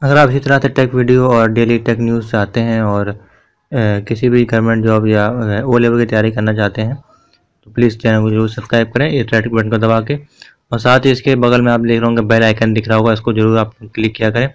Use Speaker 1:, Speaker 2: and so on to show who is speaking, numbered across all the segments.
Speaker 1: अगर आप इसी तरह से टेक वीडियो और डेली टेक न्यूज़ चाहते हैं और किसी भी गवर्नमेंट जॉब या ओ लेवल की तैयारी करना चाहते हैं तो प्लीज़ चैनल को जरूर सब्सक्राइब करें ये रेड बटन को दबा के। और साथ ही इसके बगल में आप देख रहे होंगे बेल आइकन दिख रहा होगा, इसको जरूर आप क्लिक किया करें।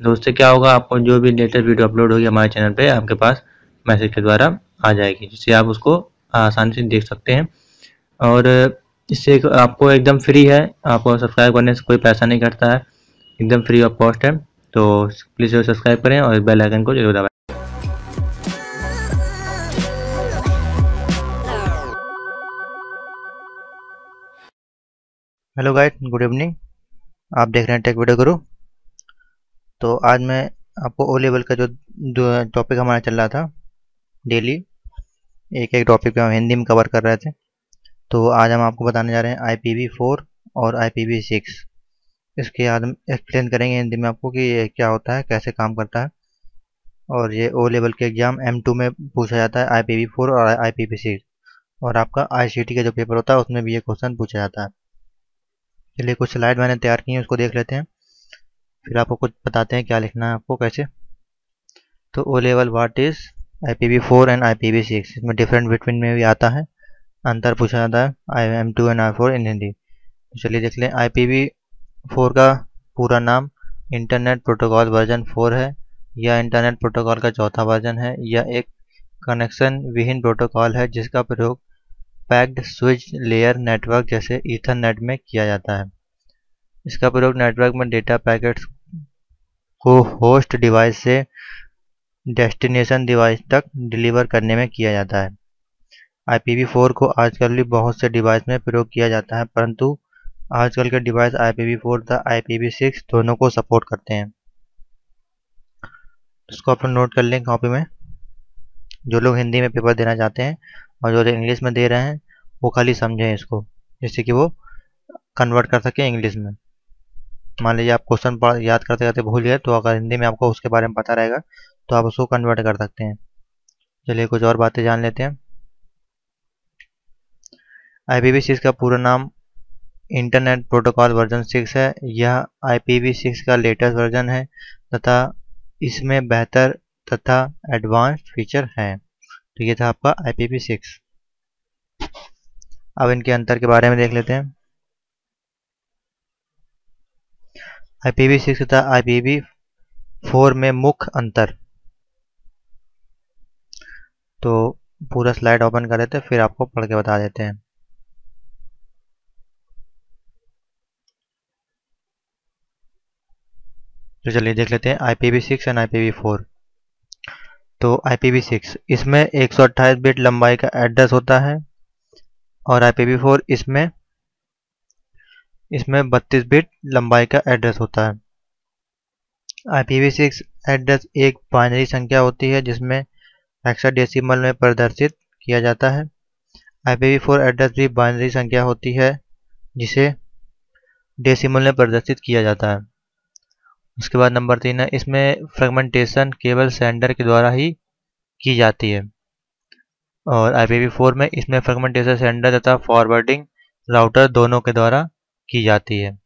Speaker 1: तो उससे क्या होगा, आपको जो भी लेटेस्ट वीडियो अपलोड होगी हमारे चैनल पे आपके पास मैसेज के द्वारा आ जाएगी, जिससे आप उसको आसानी से देख सकते हैं। और इससे आपको एकदम फ्री है, आपको सब्सक्राइब करने से कोई पैसा नहीं कटता है, एकदम फ्री ऑफ कॉस्ट है। तो प्लीज़ सब्सक्राइब करें और बेल आइकन को जरूर दबाएं।
Speaker 2: Hello guys, good evening. आप देख रहे हैं टेक वीडियो गुरु। तो आज मैं आपको ओ लेवल का जो टॉपिक हमारा चल रहा था डेली, एक एक टॉपिक हम हिंदी में कवर कर रहे थे। तो आज हम आपको बताने जा रहे हैं IPv4 और IPv6। इसके बाद हम एक्सप्लेन करेंगे हिंदी में आपको कि ये क्या होता है, कैसे काम करता है। और ये ओ लेवल के एग्जाम M2 में पूछा जाता है, IPv4 और IPv6। और आपका ICT का जो पेपर होता है उसमें भी ये क्वेश्चन पूछा जाता है। चलिए, कुछ स्लाइड मैंने तैयार की हैं, उसको देख लेते हैं, फिर आपको कुछ बताते हैं क्या लिखना है आपको कैसे। तो O level what is IPv4 and IPv6, इसमें डिफरेंट बिटवीन में भी आता है, अंतर पूछा जाता है M2 एंड I4 इन हिंदी। चलिए देख लें। IPv4 का पूरा नाम इंटरनेट प्रोटोकॉल वर्जन 4 है, या इंटरनेट प्रोटोकॉल का चौथा वर्जन है, या एक कनेक्शन विहीन प्रोटोकॉल है जिसका प्रयोग पैक्ड स्विच लेयर नेटवर्क जैसे ईथरनेट में किया जाता है। इसका प्रयोग नेटवर्क में डेटा पैकेट्स को होस्ट डिवाइस से डेस्टिनेशन डिवाइस तक डिलीवर करने में किया जाता है। IPv4 को आजकल भी बहुत से डिवाइस में प्रयोग किया जाता है, परंतु आजकल के डिवाइस IPv4 तथा IPv6 दोनों को सपोर्ट करते हैं। इसको अपन नोट कर लें कॉपी में। जो लोग हिंदी में पेपर देना चाहते हैं और जो लोग इंग्लिश में दे रहे हैं वो खाली समझें इसको, जिससे कि वो कन्वर्ट कर सके इंग्लिश में। मान लीजिए आप क्वेश्चन याद करते करते भूल गए, तो अगर हिंदी में आपको उसके बारे में पता रहेगा तो आप उसको कन्वर्ट कर सकते हैं। चलिए कुछ और बातें जान लेते हैं। IPv6 का पूरा नाम इंटरनेट प्रोटोकॉल वर्जन 6 है। यह IPv6 का लेटेस्ट वर्जन है तथा इसमें बेहतर तथा एडवांस्ड फीचर हैं। तो ये था आपका IPv6। अब इनके अंतर के बारे में देख लेते हैं। IPv6 तथा IPv4 में मुख्य अंतर। तो पूरा स्लाइड ओपन कर लेते हैं, फिर आपको पढ़ के बता देते हैं। तो चलिए देख लेते हैं IPv6 एंड IPv4। तो IPv6 इसमें 128 बिट लंबाई का एड्रेस होता है, और IPv4 इसमें 32 बिट लंबाई का एड्रेस होता है। IPv6 एड्रेस एक बाइनरी संख्या होती है जिसमें हेक्साडेसिमल में प्रदर्शित किया जाता है। IPv4 एड्रेस भी बाइनरी संख्या होती है जिसे डेसिमल में प्रदर्शित किया जाता है। उसके बाद नंबर 3 है, इसमें फ्रेगमेंटेशन केवल सेंडर के द्वारा ही की जाती है, और IPv4 में इसमें फ्रेगमेंटेशन सेंडर तथा फॉरवर्डिंग राउटर दोनों के द्वारा की जाती है।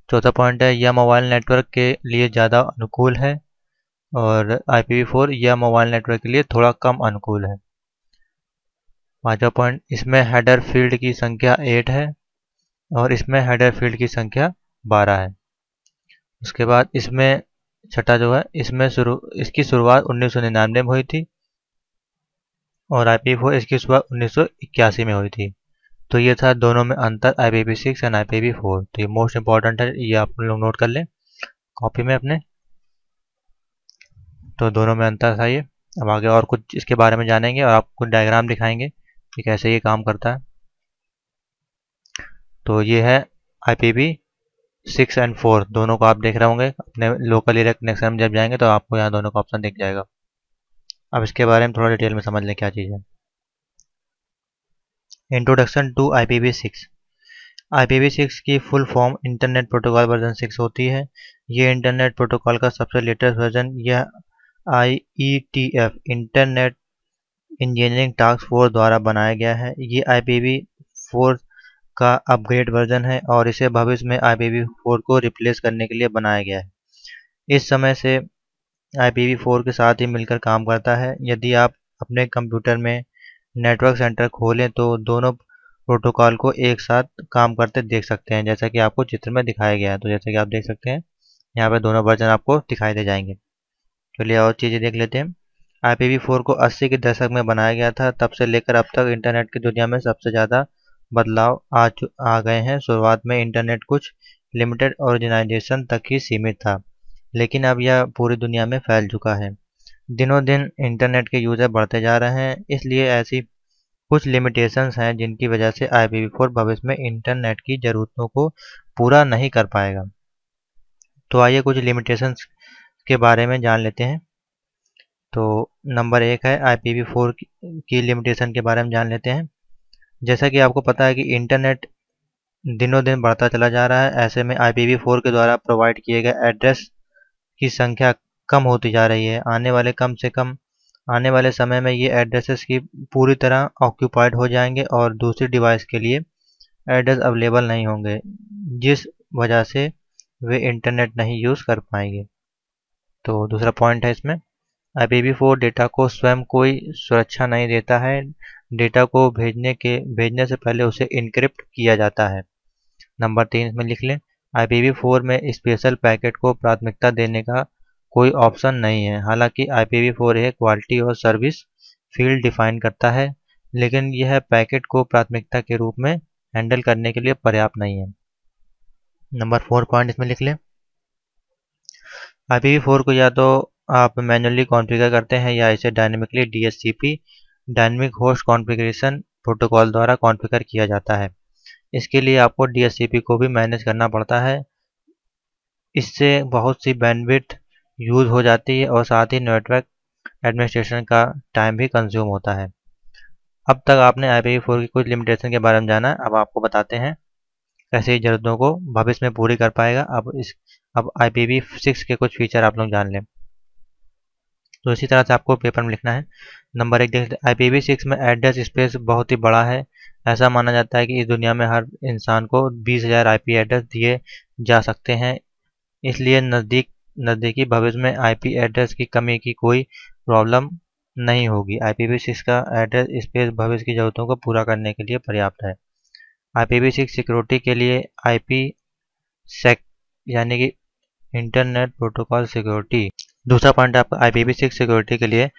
Speaker 2: चौथा पॉइंट है, यह मोबाइल नेटवर्क के लिए ज़्यादा अनुकूल है, और IPv4 यह मोबाइल नेटवर्क के लिए थोड़ा कम अनुकूल है। पांचवा पॉइंट, इसमें हेडर फील्ड की संख्या 8 है और इसमें हेडर फील्ड की संख्या 12 है। उसके बाद इसमें छठा जो है, इसकी शुरुआत 1999 में हुई थी, और IPv4 इसकी शुरुआत 1981 में हुई थी। तो ये था दोनों में अंतर, IPv6 एंड IPv4। तो ये मोस्ट इंपॉर्टेंट है, ये आप लोग नोट कर लें कॉपी में अपने। तो दोनों में अंतर था ये। अब आगे और कुछ इसके बारे में जानेंगे और आपको डायग्राम दिखाएंगे कि कैसे ये काम करता है। तो ये है IPv6 एंड 4, दोनों को आप देख रहे होंगे अपने लोकल एरिया कनेक्शन में। जब जाएंगे तो आपको यहाँ दोनों का ऑप्शन दिख जाएगा। अब इसके बारे में थोड़ा डिटेल में समझ लें क्या चीज़ है। Introduction to IPv6। IPv6 की full form internet protocol version 6 होती है। ये इंटरनेट प्रोटोकॉल का सबसे लेटेस्ट वर्जन, यह IETF internet engineering task force द्वारा बनाया गया है। ये IPv4 का अपग्रेड वर्जन है और इसे भविष्य में IPv4 को रिप्लेस करने के लिए बनाया गया है। इस समय से IPv4 के साथ ही मिलकर काम करता है। यदि आप अपने कंप्यूटर में नेटवर्क सेंटर खोलें तो दोनों प्रोटोकॉल को एक साथ काम करते देख सकते हैं, जैसा कि आपको चित्र में दिखाया गया है। तो जैसा कि आप देख सकते हैं यहाँ पे दोनों वर्जन आपको दिखाई दे जाएंगे। चलिए और चीज़ें देख लेते हैं। IPv4 को 80 के दशक में बनाया गया था। तब से लेकर अब तक इंटरनेट की दुनिया में सबसे ज़्यादा बदलाव आ गए हैं। शुरुआत में इंटरनेट कुछ लिमिटेड ऑर्गेनाइजेशन तक ही सीमित था, लेकिन अब यह पूरी दुनिया में फैल चुका है। दिनों दिन इंटरनेट के यूज़र बढ़ते जा रहे हैं, इसलिए ऐसी कुछ लिमिटेशंस हैं जिनकी वजह से IPv4 भविष्य में इंटरनेट की ज़रूरतों को पूरा नहीं कर पाएगा। तो आइए कुछ लिमिटेशंस के बारे में जान लेते हैं। तो नंबर 1 है IPv4 की लिमिटेशन के बारे में जान लेते हैं। जैसा कि आपको पता है कि इंटरनेट दिनों दिन बढ़ता चला जा रहा है, ऐसे में IPv4 के द्वारा प्रोवाइड किए गए एड्रेस की संख्या कम होती जा रही है। आने वाले समय में ये एड्रेसेस की पूरी तरह ऑक्यूपाइड हो जाएंगे और दूसरी डिवाइस के लिए एड्रेस अवेलेबल नहीं होंगे, जिस वजह से वे इंटरनेट नहीं यूज़ कर पाएंगे। तो दूसरा पॉइंट है इसमें, IPv4 डेटा को स्वयं कोई सुरक्षा नहीं देता है। डेटा को भेजने से पहले उसे इनक्रिप्ट किया जाता है। नंबर 3 इसमें लिख लें, IPv4 में स्पेशल पैकेट को प्राथमिकता देने का कोई ऑप्शन नहीं है। हालांकि IPv4 एक क्वालिटी और सर्विस फील्ड डिफाइन करता है, लेकिन यह पैकेट को प्राथमिकता के रूप में हैंडल करने के लिए पर्याप्त नहीं है। नंबर 4 पॉइंट इसमें लिख लें, IPv4 को या तो आप मैन्युअली कॉन्फ़िगर करते हैं या इसे dynamically DHCP dynamic host configuration protocol द्वारा कॉन्फ़िगर किया जाता है। इसके लिए आपको DHCP को भी मैनेज करना पड़ता है। इससे बहुत सी बैंडविड्थ यूज़ हो जाती है और साथ ही नेटवर्क एडमिनिस्ट्रेशन का टाइम भी कंज्यूम होता है। अब तक आपने IPv4 की कुछ लिमिटेशन के बारे में जाना। अब आपको बताते हैं कैसे ज़रूरतों को भविष्य में पूरी कर पाएगा। अब IPv6 के कुछ फीचर आप लोग जान लें। तो इसी तरह से आपको पेपर में लिखना है। नंबर 1 देख लेते हैं, IPv6 में एड्रेस स्पेस बहुत ही बड़ा है। ऐसा माना जाता है कि इस दुनिया में हर इंसान को 20,000 IP एड्रेस दिए जा सकते हैं, इसलिए नज़दीकी भविष्य में IP एड्रेस की कमी की कोई प्रॉब्लम नहीं होगी। IPv6 का एड्रेस स्पेस भविष्य की ज़रूरतों को पूरा करने के लिए पर्याप्त है। IPv6 सिक्योरिटी के लिए IPsec यानी कि इंटरनेट प्रोटोकॉल सिक्योरिटी। दूसरा पॉइंट है आपका IPv6 सिक्योरिटी के लिए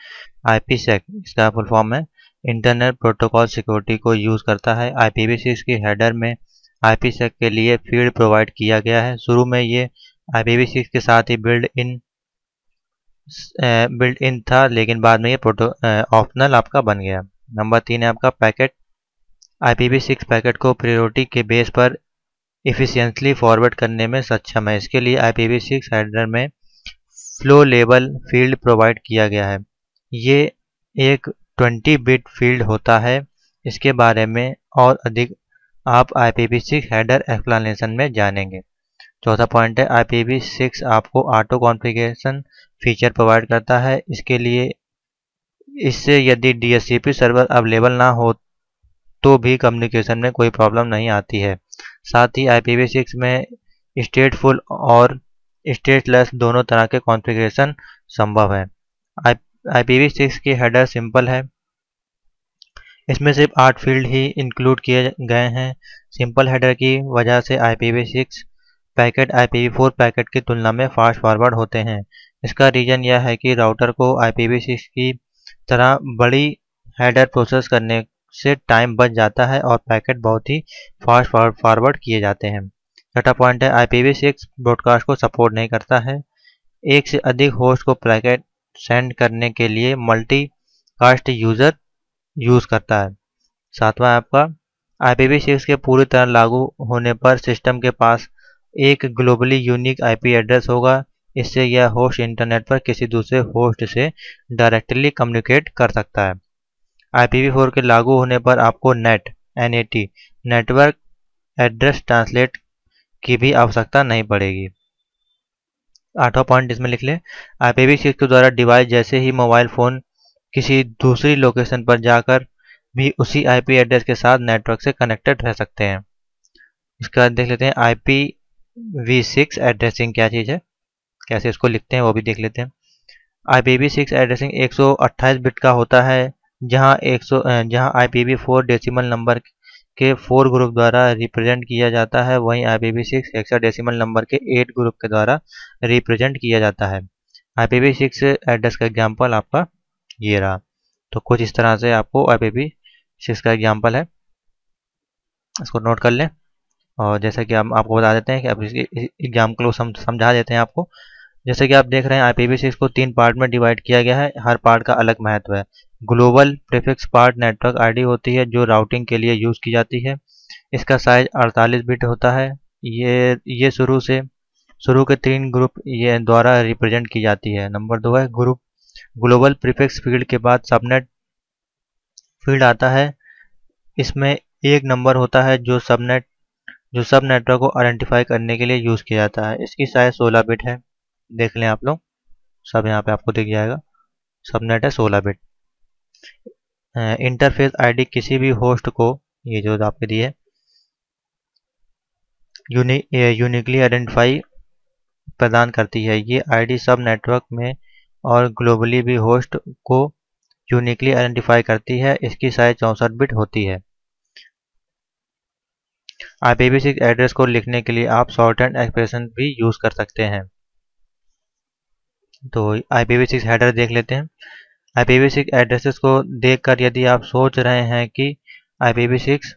Speaker 2: IPsec, इसका फुल फॉर्म है इंटरनेट प्रोटोकॉल सिक्योरिटी को यूज़ करता है। IPv6 की हेडर में IPsec के लिए फील्ड प्रोवाइड किया गया है। शुरू में ये IPv6 के साथ ही बिल्ड इन था, लेकिन बाद में ये ऑप्शनल आपका बन गया। नंबर 3 है आपका पैकेट। IPv6 पैकेट को प्रायोरिटी के बेस पर इफ़िशियंटली फॉरवर्ड करने में सक्षम है। इसके लिए IPv6 हेडर में फ्लो लेवल फील्ड प्रोवाइड किया गया है। ये एक 20 बिट फील्ड होता है। इसके बारे में और अधिक आप IPv6 हेडर एक्सप्लेनेशन में जानेंगे। चौथा पॉइंट है, IPv6 आपको ऑटो कॉन्फ़िगरेशन फीचर प्रोवाइड करता है। इससे यदि DHCP सर्वर अवेलेबल ना हो तो भी कम्युनिकेशन में कोई प्रॉब्लम नहीं आती है। साथ ही IPv6 में स्टेटफुल और स्टेटलेस दोनों तरह के कॉन्फ़िगरेशन संभव है। IPv6 की हेडर सिंपल है। इसमें सिर्फ 8 फील्ड ही इंक्लूड किए गए हैं। सिंपल हेडर की वजह से IPv6 पैकेट IPv4 पैकेट की तुलना में फास्ट फॉरवर्ड होते हैं। इसका रीज़न यह है कि राउटर को IPv6 की तरह बड़ी हेडर प्रोसेस करने से टाइम बच जाता है और पैकेट बहुत ही फास्ट फॉरवर्ड किए जाते हैं। छठा पॉइंट है, IPv6 ब्रॉडकास्ट को सपोर्ट नहीं करता है। एक से अधिक होस्ट को पैकेट सेंड करने के लिए मल्टी कास्ट यूज़र यूज़ करता है। सातवां है आपका, IPv6 के पूरी तरह लागू होने पर सिस्टम के पास एक ग्लोबली यूनिक IP एड्रेस होगा। इससे यह होस्ट इंटरनेट पर किसी दूसरे होस्ट से डायरेक्टली कम्युनिकेट कर सकता है। IPv4 के लागू होने पर आपको NAT नेटवर्क एड्रेस ट्रांसलेट की भी आवश्यकता नहीं पड़ेगी। आठवां पॉइंट इसमें लिख लें, IPv6 के द्वारा डिवाइस जैसे ही मोबाइल फ़ोन किसी दूसरी लोकेशन पर जाकर भी उसी IP एड्रेस के साथ नेटवर्क से कनेक्टेड रह सकते हैं। इसके बाद देख लेते हैं IPv6 एड्रेसिंग क्या चीज़ है। कैसे इसको लिखते हैं वो भी देख लेते हैं। IPv6 एड्रेसिंग 128 बिट का होता है, जहां IPv4 डेसिमल नंबर के 4 ग्रुप द्वारा रिप्रेजेंट किया जाता है, वहीं IPv6 हेक्साडेसिमल नंबर के 8 ग्रुप के द्वारा रिप्रेजेंट किया जाता है। IPv6 एड्रेस का एग्जाम्पल आपका ये रहा। तो कुछ इस तरह से आपको IPv6 का एग्जाम्पल है, इसको नोट कर लें। और जैसे कि हम आपको बता देते हैं कि अब इसके एग्जाम्पल को समझा देते हैं आपको। जैसे कि आप देख रहे हैं IPv6 को 3 पार्ट में डिवाइड किया गया है, हर पार्ट का अलग महत्व है। Global prefix part network ID होती है जो राउटिंग के लिए यूज़ की जाती है। इसका साइज 48 बिट होता है। ये शुरू के 3 ग्रुप ये द्वारा रिप्रेजेंट की जाती है। नंबर 2 है ग्रुप ग्लोबल प्रीफिक्स फील्ड के बाद सबनेट फील्ड आता है। इसमें एक नंबर होता है जो सब नेटवर्क को आइडेंटिफाई करने के लिए यूज़ किया जाता है। इसकी साइज 16 बिट है। देख लें आप लोग, सब यहाँ पे आपको दिख जाएगा। सबनेट है 16 बिट। इंटरफेस आईडी किसी भी होस्ट को, ये जो आपके दिए यूनिकली आइडेंटिफाई प्रदान करती है। ये आईडी सब नेटवर्क में और ग्लोबली भी होस्ट को यूनिकली आइडेंटिफाई करती है। इसकी साइज 64 बिट होती है। IPv6 एड्रेस को लिखने के लिए आप शॉर्ट हैंड एक्सप्रेशन भी यूज़ कर सकते हैं। तो IPv6 हेडर देख लेते हैं। IPv6 एड्रेसेस को देखकर यदि आप सोच रहे हैं कि IPv6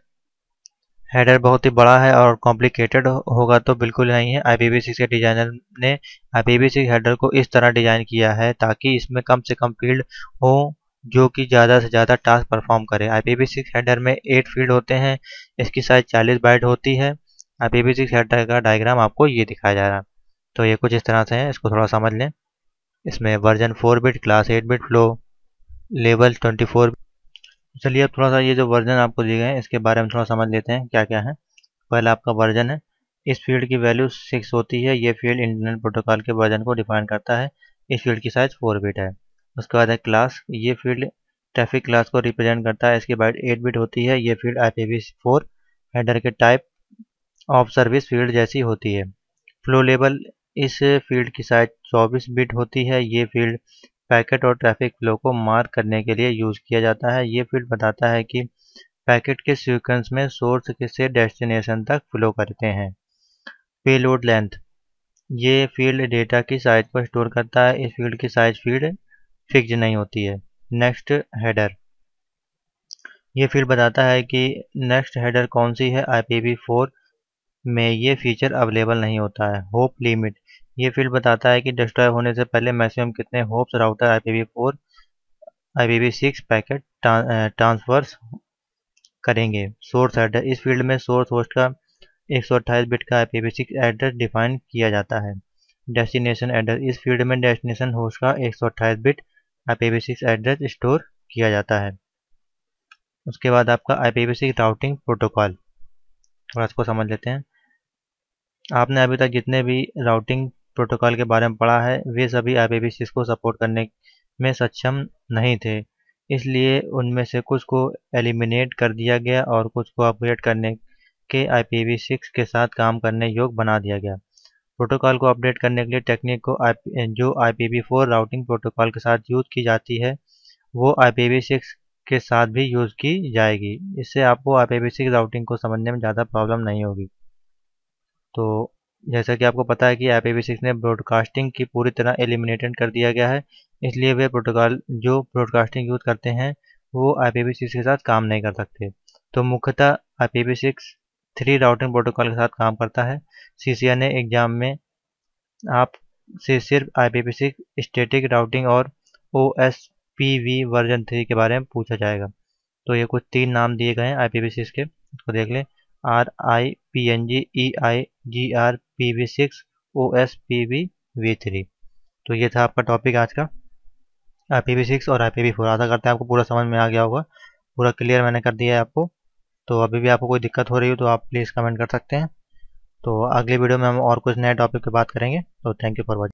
Speaker 2: हेडर बहुत ही बड़ा है और कॉम्प्लिकेटेड होगा, तो बिल्कुल नहीं है। IPv6 के डिजाइनर ने IPv6 हेडर को इस तरह डिजाइन किया है ताकि इसमें कम से कम फील्ड हो जो कि ज़्यादा से ज़्यादा टास्क परफॉर्म करे। IPv6 हेडर में 8 फील्ड होते हैं। इसकी साइज 40 बाइट होती है। IPv6 हेडर का डायग्राम आपको ये दिखाया जा रहा है। तो ये कुछ इस तरह से है, इसको थोड़ा समझ लें। इसमें version 4 bit, class 8 bit, flow level 24। चलिए अब थोड़ा सा ये जो वर्जन आपको दिए गए हैं इसके बारे में थोड़ा समझ लेते हैं क्या क्या है। पहला आपका वर्जन है। इस फील्ड की वैल्यू 6 होती है। ये फील्ड इंटरनेट प्रोटोकॉल के वर्जन को डिफाइन करता है। इस फील्ड की साइज 4 बिट है। उसके बाद है क्लास। ये फील्ड ट्रैफिक क्लास को रिप्रेजेंट करता है। इसकी बाइट 8 बिट होती है। ये फील्ड IPv4 हेडर के टाइप ऑफ सर्विस फील्ड जैसी होती है। फ्लो लेवल, इस फील्ड की साइज 24 बिट होती है। ये फील्ड पैकेट और ट्रैफिक फ्लो को मार्क करने के लिए यूज़ किया जाता है। ये फील्ड बताता है कि पैकेट के सीक्वेंस में सोर्स से डेस्टिनेशन तक फ्लो करते हैं। पेलोड लेंथ, ये फील्ड डेटा की साइज को स्टोर करता है। इस फील्ड की साइज फील्ड फिक्स नहीं होती है। नेक्स्ट हेडर, ये फील्ड बताता है कि नेक्स्ट हेडर कौन सी है। IPv4 में ये फीचर अवेलेबल नहीं होता है। होप लिमिट, ये फील्ड बताता है कि डिस्ट्रॉय होने से पहले मैक्सिमम कितने hops router IPv6 packet transfers करेंगे। सोर्स एड्रेस, इस फील्ड में सोर्स होस्ट का 128 बिट का IPv6 एड्रेस डिफाइन किया जाता है। डेस्टिनेशन एड्रेस, इस फील्ड में डेस्टिनेशन होस्ट का 128 बिट IPv6 एड्रेस स्टोर किया जाता है। उसके बाद आपका IPv6 राउटिंग प्रोटोकॉल, थोड़ा इसको समझ लेते हैं। आपने अभी तक जितने भी राउटिंग प्रोटोकॉल के बारे में पढ़ा है वे सभी IPv6 को सपोर्ट करने में सक्षम नहीं थे, इसलिए उनमें से कुछ को एलिमिनेट कर दिया गया और कुछ को अपग्रेड करने के IPv6 के साथ काम करने योग्य बना दिया गया। प्रोटोकॉल को अपडेट करने के लिए टेक्निक को जो IPv4 राउटिंग प्रोटोकॉल के साथ यूज़ की जाती है वो IPv6 के साथ भी यूज़ की जाएगी। इससे आपको IPv6 राउटिंग को समझने में ज़्यादा प्रॉब्लम नहीं होगी। तो जैसा कि आपको पता है कि IPv6 ने ब्रॉडकास्टिंग की पूरी तरह एलिमिनेटेड कर दिया गया है, इसलिए वे प्रोटोकॉल जो ब्रॉडकास्टिंग यूज़ करते हैं वो IPv6 के साथ काम नहीं कर सकते। तो मुख्यतः IPv6 3 राउटिंग प्रोटोकॉल के साथ काम करता है। CCNA एग्जाम में आप से सिर्फ IPv6 स्टैटिक राउटिंग और OSPF वर्जन 3 के बारे में पूछा जाएगा। तो ये कुछ 3 नाम दिए गए हैं IPv6 के, इसको देख लें। RIPNG EIGR PV6 OSPF v3। तो ये था आपका टॉपिक आज का IPv6 और IPv4। आशा करते हैं आपको पूरा समझ में आ गया होगा, पूरा क्लियर मैंने कर दिया है आपको। तो अभी भी आपको कोई दिक्कत हो रही हो तो आप प्लीज़ कमेंट कर सकते हैं। तो अगली वीडियो में हम और कुछ नए टॉपिक पे बात करेंगे। तो थैंक यू फॉर वॉचिंग।